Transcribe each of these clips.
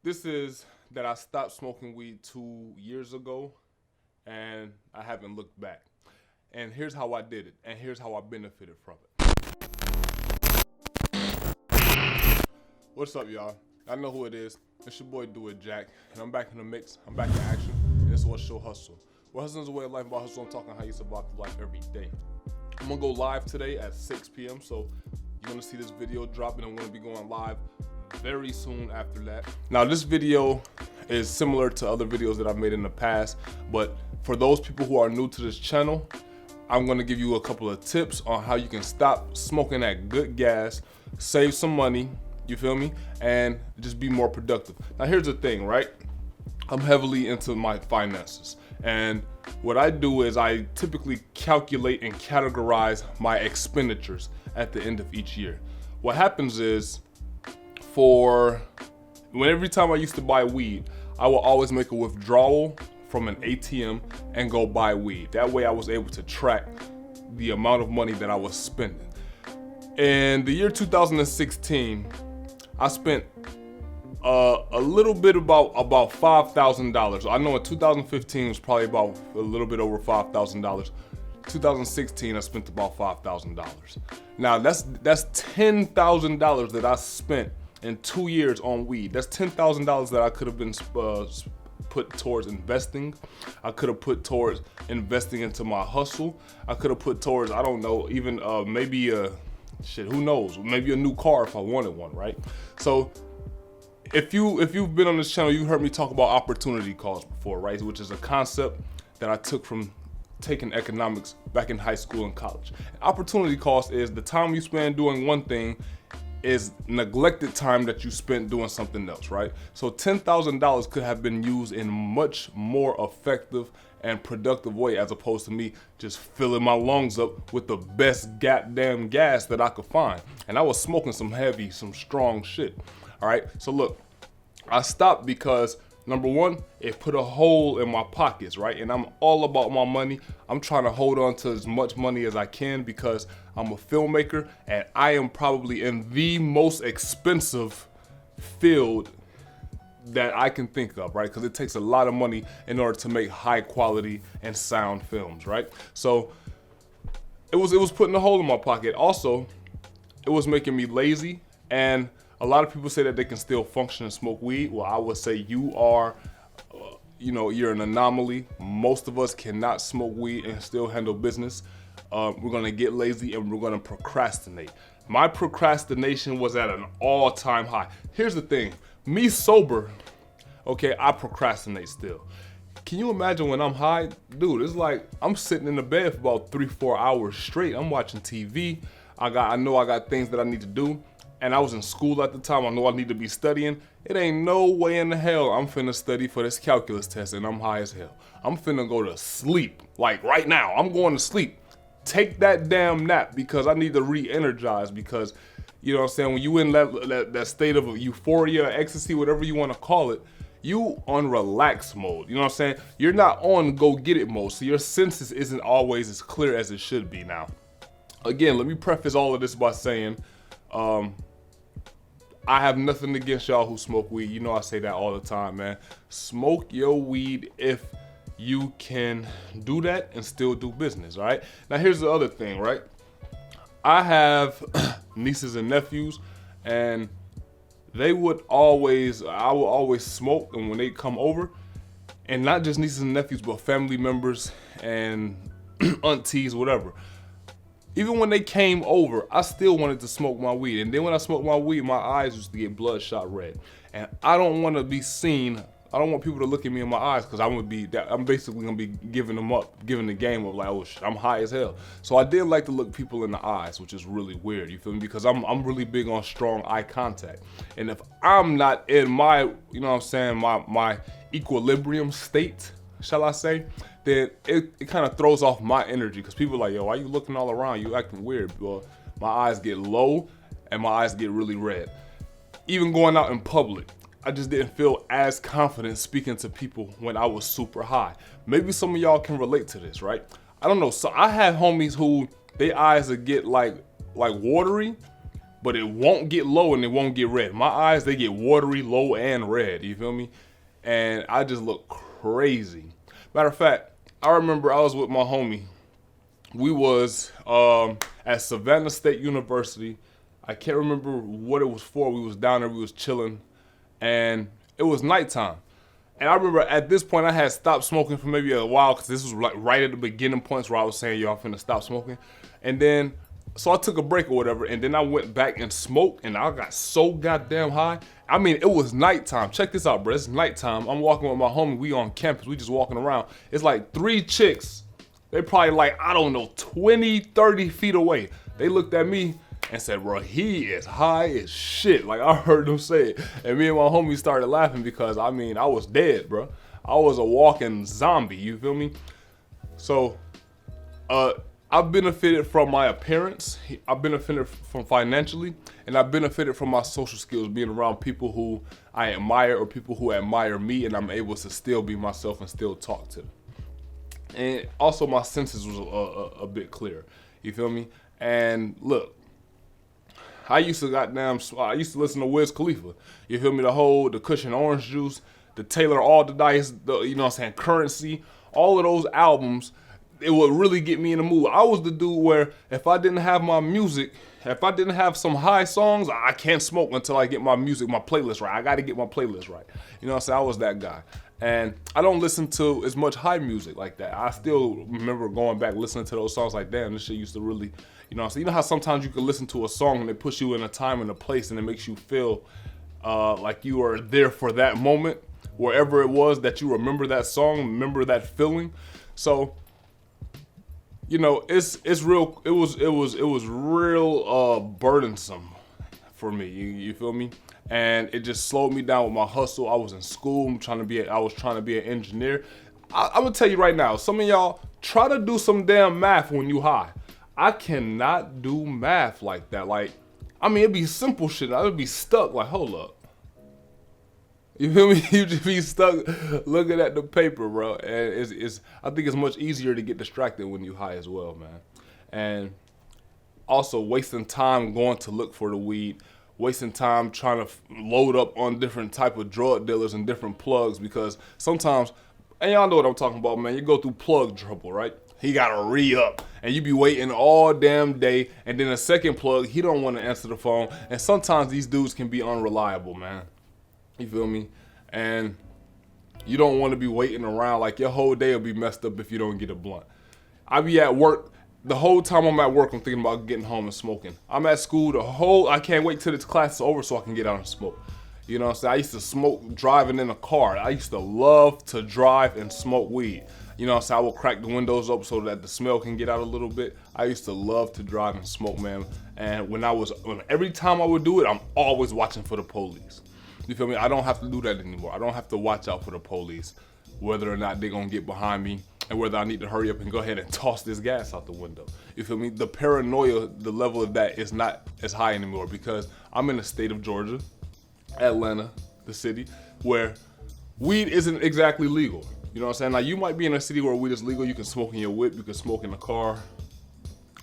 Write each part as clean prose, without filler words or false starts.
This is that I stopped smoking weed 2 years ago and I haven't looked back. And here's how I did it, and here's how I benefited from it. What's up, y'all? I know who it is. It's your boy Do It Jack, and I'm back in the mix. I'm back in action, and this is what Show Hustle. Well, hustle is a way of life. About hustle, I'm talking how you survive life every day. I'm gonna go live today at 6 p.m. So you're gonna see this video drop, and I'm gonna be going live very soon after that. Now, this video is similar to other videos that I've made in the past, but for those people who are new to this channel, I'm gonna give you a couple of tips on how you can stop smoking that good gas, save some money, you feel me, and just be more productive. Now, here's the thing, right? I'm heavily into my finances, and what I do is I typically calculate and categorize my expenditures at the end of each year. What happens is, every time I used to buy weed, I will always make a withdrawal from an ATM and go buy weed. That way I was able to track the amount of money that I was spending. In the year 2016, I spent a little bit about $5,000. I know in 2015 it was probably about a little bit over $5,000. 2016 I spent about $5,000. Now that's $10,000 that I spent in 2 years on weed. That's $10,000 that I could have been put towards investing. I could have put towards investing into my hustle. I could have put towards, I don't know, even maybe who knows? Maybe a new car if I wanted one, right? So if you've been on this channel, you heard me talk about opportunity cost before, right? Which is a concept that I took from taking economics back in high school and college. Opportunity cost is the time you spend doing one thing is neglected time that you spent doing something else, right? So $10,000 could have been used in much more effective and productive way, as opposed to me just filling my lungs up with the best goddamn gas that I could find. And I was smoking some heavy, some strong shit. All right, so look, I stopped because number one, it put a hole in my pockets, right? And I'm all about my money. I'm trying to hold on to as much money as I can because I'm a filmmaker and I am probably in the most expensive field that I can think of, right? Because it takes a lot of money in order to make high quality and sound films, right? So it was putting a hole in my pocket. Also, it was making me lazy, and a lot of people say that they can still function and smoke weed. Well, I would say you are, you're an anomaly. Most of us cannot smoke weed and still handle business. We're gonna get lazy and we're gonna procrastinate. My procrastination was at an all-time high. Here's the thing, me sober, okay, I procrastinate still. Can you imagine when I'm high? Dude, it's like I'm sitting in the bed for about 3-4 hours straight. I'm watching TV. I know I got things that I need to do. And I was in school at the time. I know I need to be studying. It ain't no way in the hell I'm finna study for this calculus test and I'm high as hell. I'm finna go to sleep. Like right now, I'm going to sleep. Take that damn nap because I need to re-energize, because, you know what I'm saying, when you in that state of euphoria, ecstasy, whatever you wanna call it, you on relax mode, you know what I'm saying? You're not on go get it mode, so your senses isn't always as clear as it should be. Now, again, let me preface all of this by saying, I have nothing against y'all who smoke weed. You know I say that all the time, man. Smoke your weed if you can do that and still do business, all right? Now, here's the other thing, right? I have nieces and nephews, and I will always smoke, and when they come over, and not just nieces and nephews, but family members and aunties, whatever. Even when they came over, I still wanted to smoke my weed. And then when I smoked my weed, my eyes used to get bloodshot red. And I don't want to be seen. I don't want people to look at me in my eyes, because I'm basically gonna be giving the game of like, oh shit, I'm high as hell. So I did like to look people in the eyes, which is really weird, you feel me? Because I'm really big on strong eye contact. And if I'm not in my, you know what I'm saying, my equilibrium state, shall I say, then it kind of throws off my energy, because people are like, yo, why you looking all around? You acting weird. Well, my eyes get low and my eyes get really red. Even going out in public, I just didn't feel as confident speaking to people when I was super high. Maybe some of y'all can relate to this, right? I don't know. So I have homies who their eyes would get like watery but it won't get low and it won't get red. My eyes, they get watery, low, and red. You feel me? And I just look crazy. Matter of fact, I remember I was with my homie. We was at Savannah State University. I can't remember what it was for. We was down there, we was chilling, and it was nighttime. And I remember at this point I had stopped smoking for maybe a while, because this was like right at the beginning points where I was saying, yo, I'm finna stop smoking. And then, so I took a break or whatever, and then I went back and smoked, and I got so goddamn high. I mean, it was nighttime. Check this out, bro. It's nighttime. I'm walking with my homie. We on campus. We just walking around. It's like 3 chicks. They probably like, I don't know, 20, 30 feet away. They looked at me and said, bro, he is high as shit. Like, I heard them say it. And me and my homie started laughing because, I mean, I was dead, bro. I was a walking zombie, you feel me? So, I've benefited from my appearance. I've benefited from financially, and I've benefited from my social skills, being around people who I admire or people who admire me, and I'm able to still be myself and still talk to them. And also my senses was a bit clearer, you feel me? And look, I used to listen to Wiz Khalifa, you feel me? The Cushion Orange Juice, the Taylor Alderdice, you know what I'm saying, Currency, all of those albums, it would really get me in the mood. I was the dude where if I didn't have my music, if I didn't have some high songs, I can't smoke until I get my music, my playlist right. I got to get my playlist right. You know what I'm saying? I was that guy. And I don't listen to as much high music like that. I still remember going back listening to those songs like, damn, this shit used to really, you know what I'm saying? You know how sometimes you can listen to a song and it puts you in a time and a place and it makes you feel like you are there for that moment, wherever it was that you remember that song, remember that feeling. So, you know, it was real burdensome for me. You feel me? And it just slowed me down with my hustle. I was in school. I was trying to be an engineer. I'm gonna tell you right now, some of y'all try to do some damn math when you high. I cannot do math like that. Like, I mean, it'd be simple shit. I would be stuck. Like, hold up. You feel me? You just be stuck looking at the paper, bro. And I think it's much easier to get distracted when you high as well, man. And also wasting time going to look for the weed, wasting time trying to load up on different type of drug dealers and different plugs, because sometimes, and y'all know what I'm talking about, man, you go through plug trouble, right? He gotta re-up, and you be waiting all damn day, and then a second plug, he don't want to answer the phone, and sometimes these dudes can be unreliable, man. You feel me? And you don't want to be waiting around. Like, your whole day will be messed up if you don't get a blunt. I be at work. The whole time I'm at work, I'm thinking about getting home and smoking. I'm at school, I can't wait till this class is over so I can get out and smoke. You know what I'm saying? I used to smoke driving in a car. I used to love to drive and smoke weed. You know what I'm saying? I will crack the windows up so that the smell can get out a little bit. I used to love to drive and smoke, man. And every time I would do it, I'm always watching for the police. You feel me? I don't have to do that anymore. I don't have to watch out for the police, whether or not they're gonna get behind me and whether I need to hurry up and go ahead and toss this gas out the window. You feel me? The paranoia, the level of that is not as high anymore, because I'm in the state of Georgia, Atlanta, the city, where weed isn't exactly legal. You know what I'm saying? Now, you might be in a city where weed is legal. You can smoke in your whip, you can smoke in a car.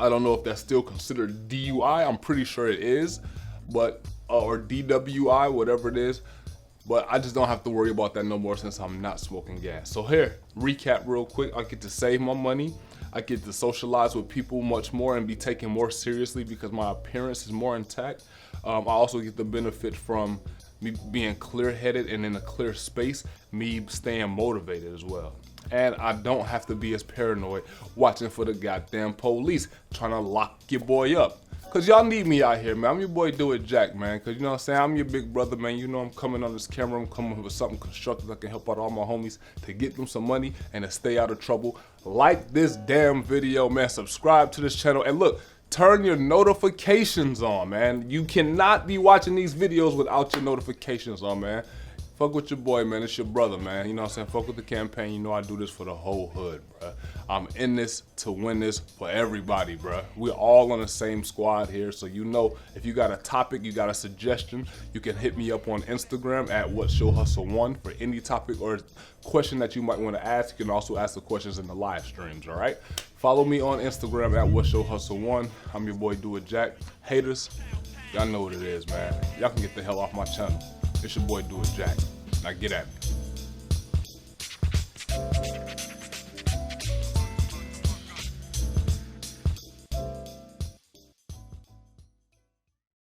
I don't know if that's still considered DUI. I'm pretty sure it is, but or DWI, whatever it is. But I just don't have to worry about that no more since I'm not smoking gas. So here, recap real quick. I get to save my money. I get to socialize with people much more and be taken more seriously because my appearance is more intact. I also get the benefit from me being clear-headed and in a clear space, me staying motivated as well. And I don't have to be as paranoid watching for the goddamn police trying to lock your boy up. Cause y'all need me out here, man. I'm your boy Do It Jack, man. Cause you know what I'm saying? I'm your big brother, man. You know I'm coming on this camera. I'm coming with something constructive that can help out all my homies to get them some money and to stay out of trouble. Like this damn video, man. Subscribe to this channel. And look, turn your notifications on, man. You cannot be watching these videos without your notifications on, man. Fuck with your boy, man. It's your brother, man. You know what I'm saying? Fuck with the campaign. You know I do this for the whole hood, bruh. I'm in this to win this for everybody, bruh. We're all on the same squad here. So you know, if you got a topic, you got a suggestion, you can hit me up on Instagram at WhatShowHustle1 for any topic or question that you might want to ask. You can also ask the questions in the live streams, all right? Follow me on Instagram at WhatShowHustle1. I'm your boy Do It Jack. Haters, Y'all know what it is, man. Y'all can get the hell off my channel. It's your boy Do It Jack. Now get at me.